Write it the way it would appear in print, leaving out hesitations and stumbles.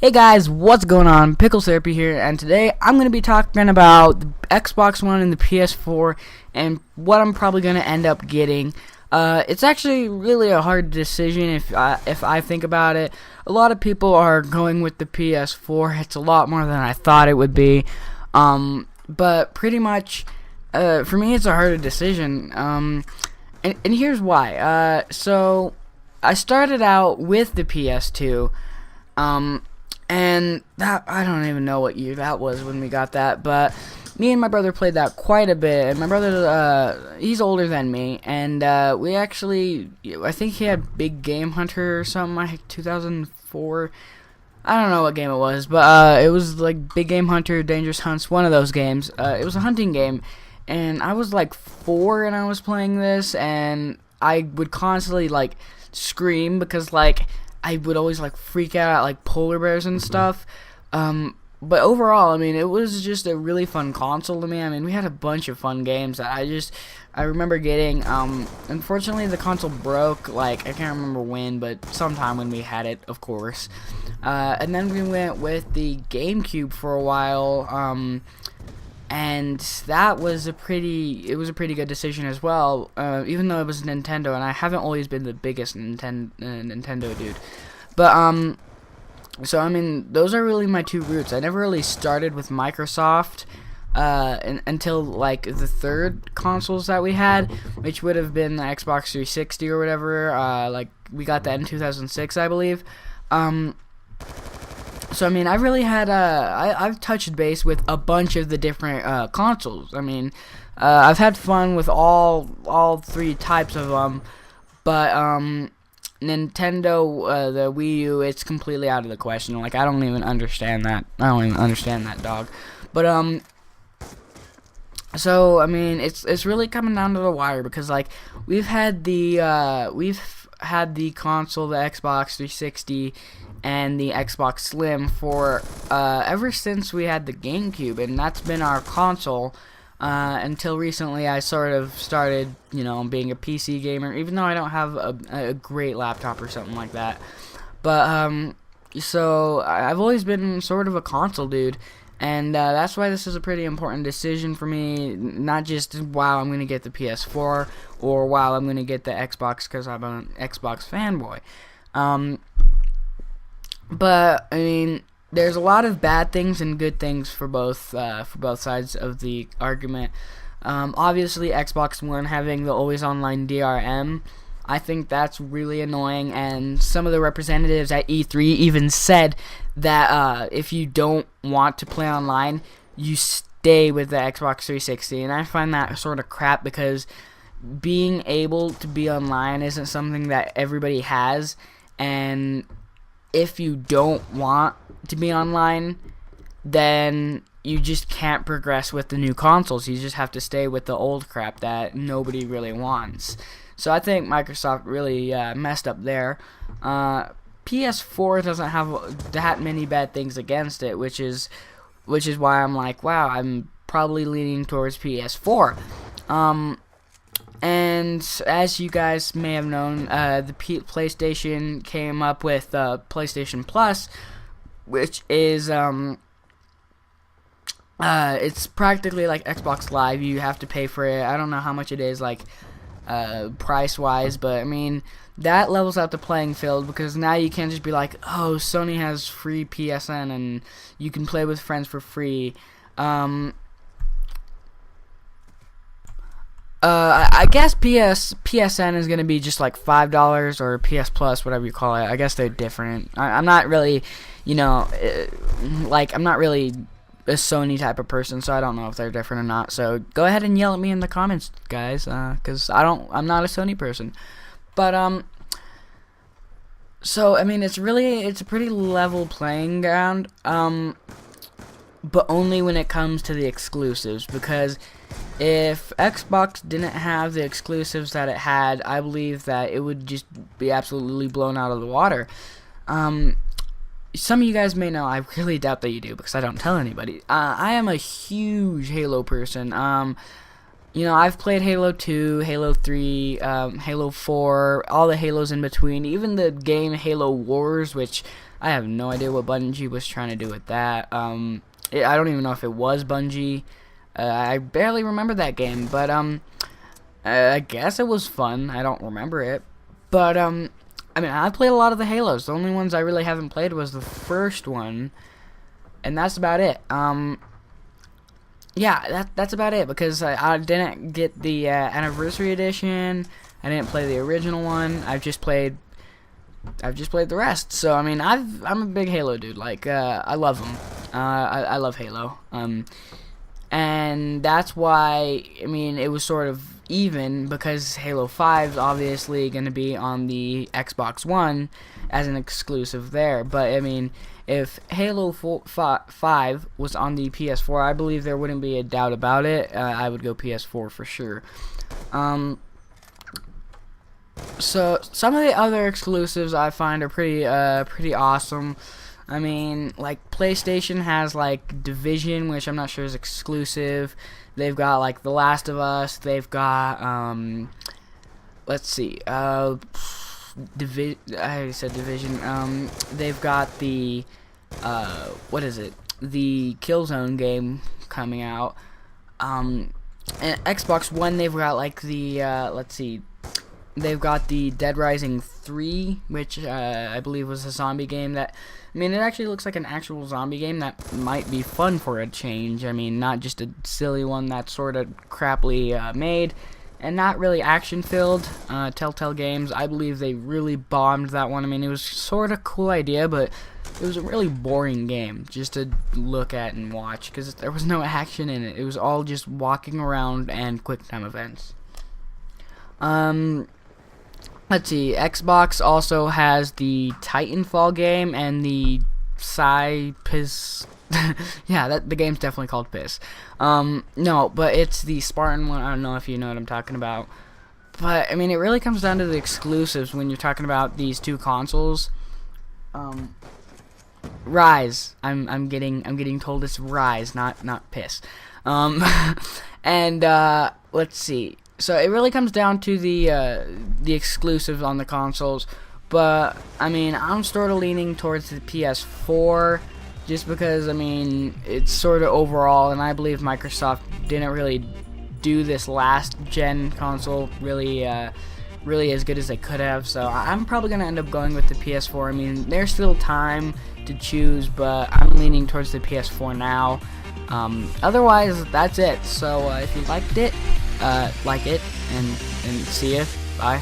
Hey guys, what's going on? Pickle Therapy here, and today I'm going to be talking about the Xbox One and the PS4 and what I'm probably going to end up getting. It's actually really a hard decision if I think about it. A lot of people are going with the PS4. It's a lot more than I thought it would be. But pretty much, for me, it's a harder decision. And here's why. So I started out with the PS2. And that, I don't even know what year that was when we got that, but me and my brother played that quite a bit, and my brother, he's older than me, and, we actually, I think he had Big Game Hunter or something, like 2004, I don't know what game it was, but, it was, like, Big Game Hunter, Dangerous Hunts, one of those games. It was a hunting game, and I was, like, 4, and I was playing this, and I would constantly, like, scream, because, like, I would always like freak out at like polar bears and stuff. But overall, I mean, it was just a really fun console to me. I mean, we had a bunch of fun games. I remember getting, unfortunately the console broke, like, I can't remember when, but sometime when we had it, of course. And then we went with the GameCube for a while, and that was a pretty good decision as well, even though it was Nintendo, and I haven't always been the biggest Nintendo dude. But, so, I mean, those are really my two roots. I never really started with Microsoft until, like, the third consoles that we had, which would have been the Xbox 360 or whatever. Like, we got that in 2006, I believe. So, I mean, I really had, I've touched base with a bunch of the different, consoles. I mean, I've had fun with all three types of them, but, Nintendo, the Wii U, it's completely out of the question. Like, I don't even understand that. Dog. But, so, I mean, it's really coming down to the wire, because, like, we've had the console, the Xbox 360, and the Xbox Slim for ever since we had the GameCube, and that's been our console until recently. I sort of started, you know, being a PC gamer, even though I don't have a great laptop or something like that. But so I've always been sort of a console dude, and that's why this is a pretty important decision for me. Not just, wow, I'm going to get the PS4, or wow, I'm going to get the Xbox because I'm an Xbox fanboy. But, I mean, there's a lot of bad things and good things for both sides of the argument. Obviously, Xbox One having the always online DRM, I think that's really annoying, and some of the representatives at E3 even said that if you don't want to play online, you stay with the Xbox 360, and I find that sort of crap, because being able to be online isn't something that everybody has, and if you don't want to be online, then you just can't progress with the new consoles. You just have to stay with the old crap that nobody really wants. So I think Microsoft really messed up there. PS4 doesn't have that many bad things against it, which is why I'm like, wow, I'm probably leaning towards PS4. And as you guys may have known, the PlayStation came up with PlayStation Plus, which is it's practically like Xbox Live. You have to pay for it. I don't know how much it is, like, price-wise, but I mean, that levels out the playing field, because now you can't just be like, oh, Sony has free PSN and you can play with friends for free. I guess PSN is gonna be just like $5, or PS Plus, whatever you call it. I guess they're different. I'm not really, you know, like, I'm not really a Sony type of person, so I don't know if they're different or not. So go ahead and yell at me in the comments, guys, because I'm not a Sony person. But so I mean, it's a pretty level playing ground. But only when it comes to the exclusives, because if Xbox didn't have the exclusives that it had, I believe that it would just be absolutely blown out of the water. Some of you guys may know, I really doubt that you do, because I don't tell anybody. I am a huge Halo person. You know, I've played Halo 2, Halo 3, Halo 4, all the Halos in between, even the game Halo Wars, which I have no idea what Bungie was trying to do with that. I don't even know if it was Bungie. I barely remember that game, but I guess it was fun. I don't remember it, but I mean, I played a lot of the Halos. The only ones I really haven't played was the first one, and that's about it. Yeah, that's about it, because I didn't get the anniversary edition. I didn't play the original one. I've just played the rest. So I mean, I'm a big Halo dude. Like, I love them. I love Halo. And that's why, I mean, it was sort of even, because Halo 5 is obviously going to be on the Xbox One as an exclusive there. But I mean, if Halo 5 was on the PS4, I believe there wouldn't be a doubt about it. I would go PS4 for sure. So some of the other exclusives I find are pretty awesome. I mean, like, PlayStation has like Division, which I'm not sure is exclusive. They've got like The Last of Us. They've got let's see, I already said Division. They've got the what is it? The Killzone game coming out. And Xbox One, they've got like the let's see. They've got the Dead Rising 3, which I believe was a zombie game that, I mean, it actually looks like an actual zombie game that might be fun for a change. I mean, not just a silly one that's sort of crappily made and not really action-filled. Telltale Games, I believe they really bombed that one. I mean, it was sort of a cool idea, but it was a really boring game just to look at and watch, because there was no action in it. It was all just walking around and quick-time events. Let's see, Xbox also has the Titanfall game and the Ps. Yeah, the game's definitely called Ps. No, but it's the Spartan one. I don't know if you know what I'm talking about. But I mean, it really comes down to the exclusives when you're talking about these two consoles. Rise. I'm getting told it's Rise, not Piss. And let's see. So it really comes down to the exclusives on the consoles, but I mean, I'm sort of leaning towards the PS4, just because I mean, it's sort of overall, and I believe Microsoft didn't really do this last gen console really as good as they could have. So I'm probably gonna end up going with the PS4. I mean, there's still time to choose, but I'm leaning towards the PS4 now. Otherwise, that's it. So if you liked it, like it, and see ya. Bye.